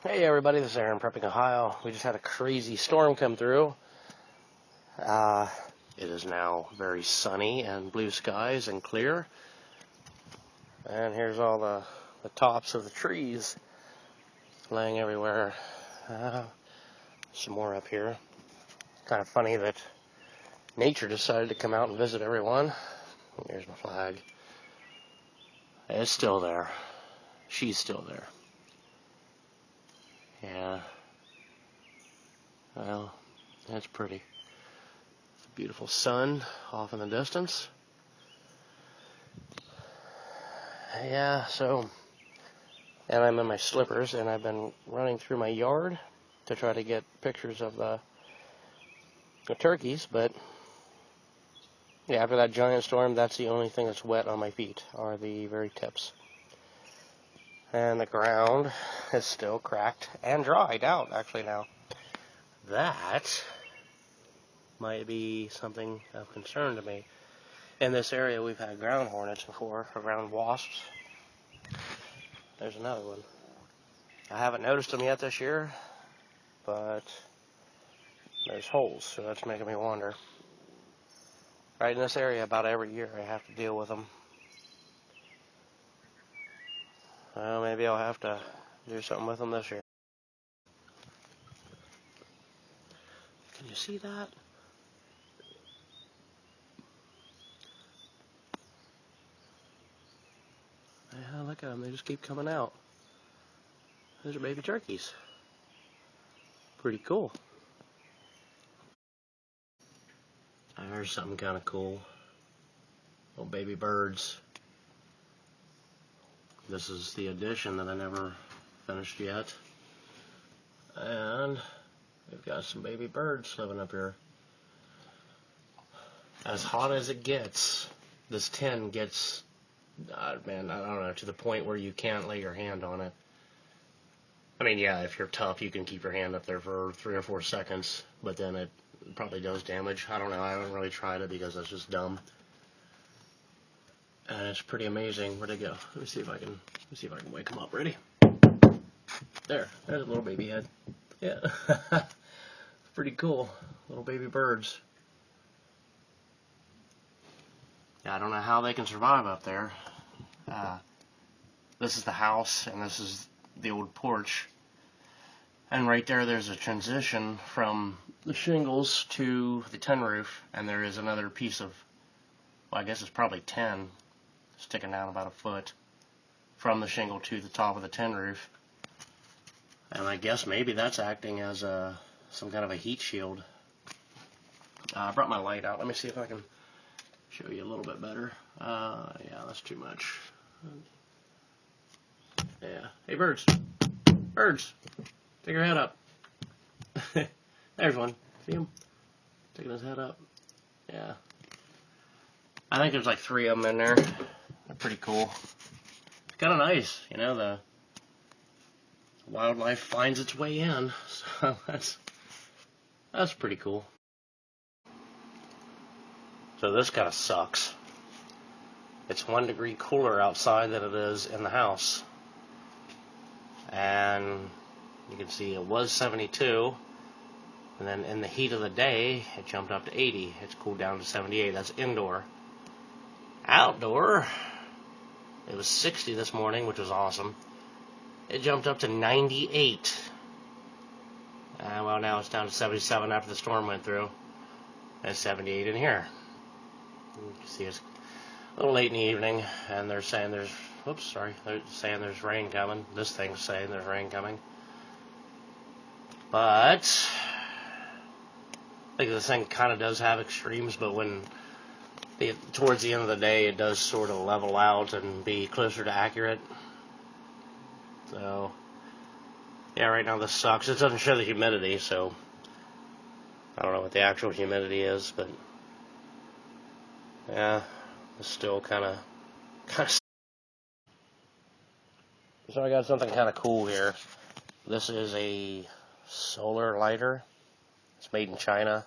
Hey everybody, this is Aaron prepping Ohio. We just had a crazy storm come through. It is now very sunny and blue skies and clear. And here's all the tops of the trees laying everywhere. Some more up here. Kind of funny that nature decided to come out and visit everyone. Here's my flag. It's still there. She's still there. Yeah. Well, that's pretty. It's a beautiful sun off in the distance. Yeah, and I'm in my slippers, and I've been running through my yard to try to get pictures of the turkeys, but yeah, after that giant storm, that's the only thing that's wet on my feet, are the very tips. And the ground is still cracked and dried out, actually, now. That might be something of concern to me. In this area, we've had ground hornets before, or ground wasps. There's another one. I haven't noticed them yet this year, but there's holes, so that's making me wonder. Right in this area, about every year, I have to deal with them. Well, maybe I'll have to do something with them this year. Can you see that? Yeah, look at them. They just keep coming out. Those are baby turkeys. Pretty cool. There's something kind of cool. Little baby birds. This is the addition that I never finished yet. And we've got some baby birds living up here. As hot as it gets, this tin gets, man, I don't know, to the point where you can't lay your hand on it. I mean, yeah, if you're tough, you can keep your hand up there for 3 or 4 seconds, but then it probably does damage. I don't know, I haven't really tried it because that's just dumb. And it's pretty amazing. Where'd it go? Let me see if I can wake them up. Ready? There's a little baby head. Yeah. Pretty cool. Little baby birds. Yeah, I don't know how they can survive up there. This is the house, and this is the old porch. And right there's a transition from the shingles to the tin roof, and there is another piece of, well, I guess it's probably tin, sticking down about a foot from the shingle to the top of the tin roof. And I guess maybe that's acting as some kind of a heat shield. I brought my light out. Let me see if I can show you a little bit better. Yeah, that's too much. Yeah. Hey, birds. Birds. Take your head up. There's one. See him? Taking his head up. Yeah. I think there's like 3 of them in there. They're pretty cool. It's kind of nice, you know, the wildlife finds its way in, so that's pretty cool. So this kind of sucks. It's 1 degree cooler outside than it is in the house. And you can see it was 72, and then in the heat of the day, it jumped up to 80. It's cooled down to 78. That's indoor. Outdoor, it was 60 this morning, which was awesome. It jumped up to 98. Well, now it's down to 77 after the storm went through. And 78 in here. You can see it's a little late in the evening, and they're saying they're saying there's rain coming. This thing's saying there's rain coming. But I think this thing kind of does have extremes, but towards the end of the day, it does sort of level out and be closer to accurate. So, yeah, right now this sucks. It doesn't show the humidity, so I don't know what the actual humidity is, but yeah, it's still kind of. So I got something kind of cool here. This is a solar lighter. It's made in China,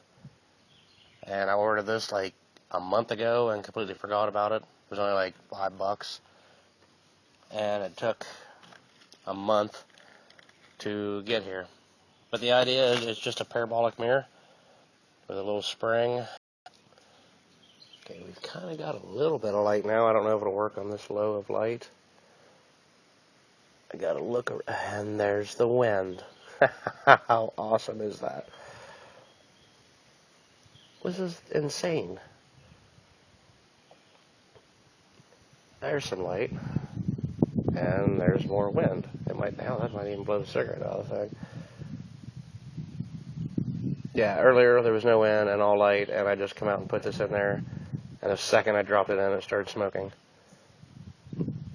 and I ordered this like a month ago and completely forgot about it. It was only like $5, and it took a month to get here. But the idea is it's just a parabolic mirror with a little spring. Okay, we've kind of got a little bit of light now. I don't know if it'll work on this low of light. I gotta look, and there's the wind. How awesome is that? This is insane. There's some light, and there's more wind. That might even blow the cigarette out of the thing. Yeah, earlier there was no wind and all light, and I just come out and put this in there, and the second I dropped it in, it started smoking.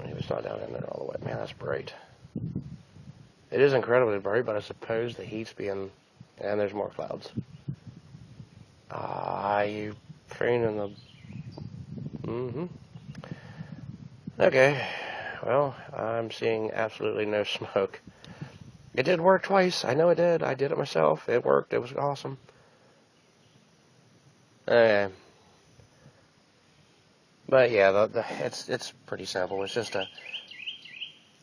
It was not down in there all the way. Man, that's bright. It is incredibly bright, but I suppose the heat's being... And there's more clouds. You train in the... Okay, well, I'm seeing absolutely no smoke. It did work twice. I know it did. I did it myself. It worked. It was awesome. Okay. But yeah, it's pretty simple. It's just a...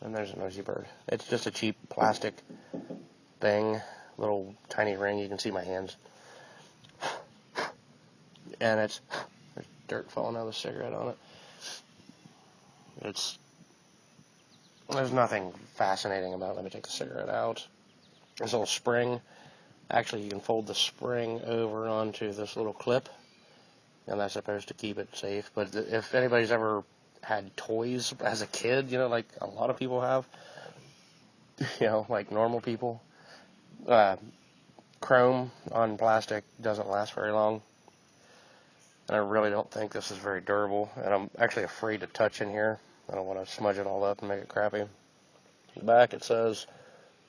And there's a noisy bird. It's just a cheap plastic thing, little tiny ring. You can see my hands. And there's dirt falling out of the cigarette on it. There's nothing fascinating about it. Let me take the cigarette out. There's a little spring. Actually, you can fold the spring over onto this little clip, and that's supposed to keep it safe. But if anybody's ever had toys as a kid, like a lot of people have, like normal people, chrome on plastic doesn't last very long. And I really don't think this is very durable, and I'm actually afraid to touch in here. I don't want to smudge it all up and make it crappy. The back, it says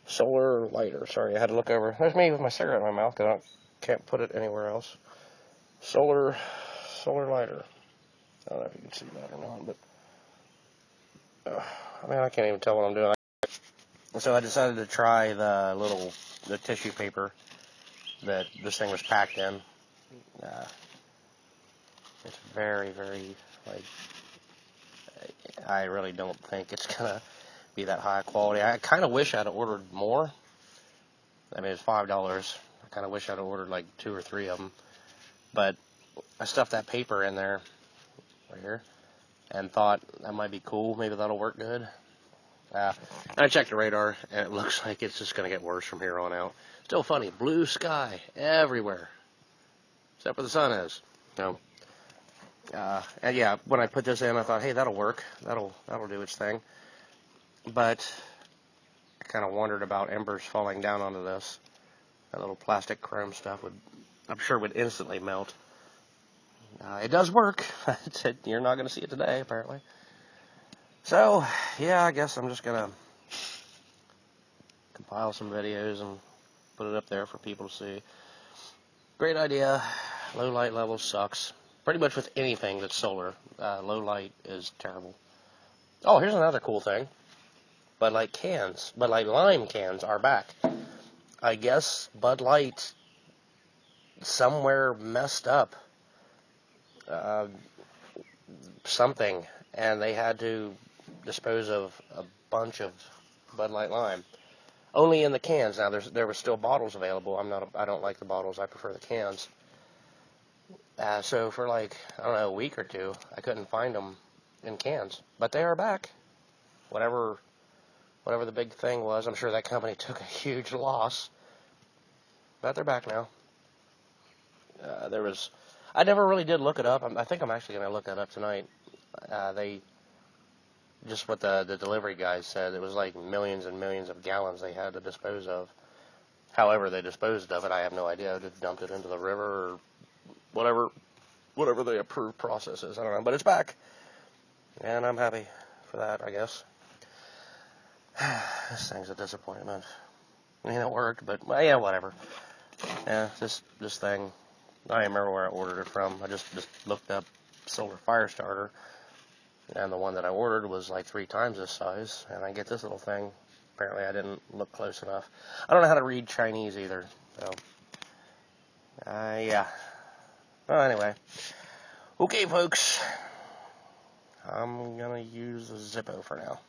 solar lighter. Sorry, I had to look over. There's me with my cigarette in my mouth because I can't put it anywhere else. Solar lighter. I don't know if you can see that or not, but I can't even tell what I'm doing. So I decided to try the tissue paper that this thing was packed in. It's very, very, I really don't think it's gonna be that high quality. I kind of wish I'd ordered more. I mean, it's $5. I kind of wish I'd ordered like 2 or 3 of them. But I stuffed that paper in there, right here, and thought that might be cool. Maybe that'll work good. I checked the radar, and it looks like it's just going to get worse from here on out. Still funny, blue sky everywhere, except where the sun is. So, and yeah, when I put this in, I thought, hey, that'll work. That'll do its thing. But I kind of wondered about embers falling down onto this. That little plastic chrome stuff I'm sure would instantly melt. It does work. You're not going to see it today, apparently. So, yeah, I guess I'm just going to compile some videos and put it up there for people to see. Great idea. Low light level sucks. Pretty much with anything that's solar. Low light is terrible. Oh, here's another cool thing. Bud Light cans. Bud Light lime cans are back. I guess Bud Light somewhere messed up something, and they had to dispose of a bunch of Bud Light lime. Only in the cans. Now there were still bottles available. I don't like the bottles. I prefer the cans. So for I don't know, a week or two, I couldn't find them in cans. But they are back. Whatever the big thing was, I'm sure that company took a huge loss. But they're back now. I never really did look it up. I think I'm actually going to look that up tonight. Just what the delivery guys said, it was like millions and millions of gallons they had to dispose of. However they disposed of it, I have no idea. Just dumped it into the river or whatever the approved process is. I don't know, but it's back. And I'm happy for that, I guess. This thing's a disappointment. I mean, it worked, but, well, yeah, whatever. Yeah, this thing, I don't remember where I ordered it from. I just looked up solar fire starter, and the one that I ordered was like 3 times this size, and I get this little thing. Apparently I didn't look close enough. I don't know how to read Chinese either, so, yeah. Well, anyway. Okay, folks. I'm gonna use a Zippo for now.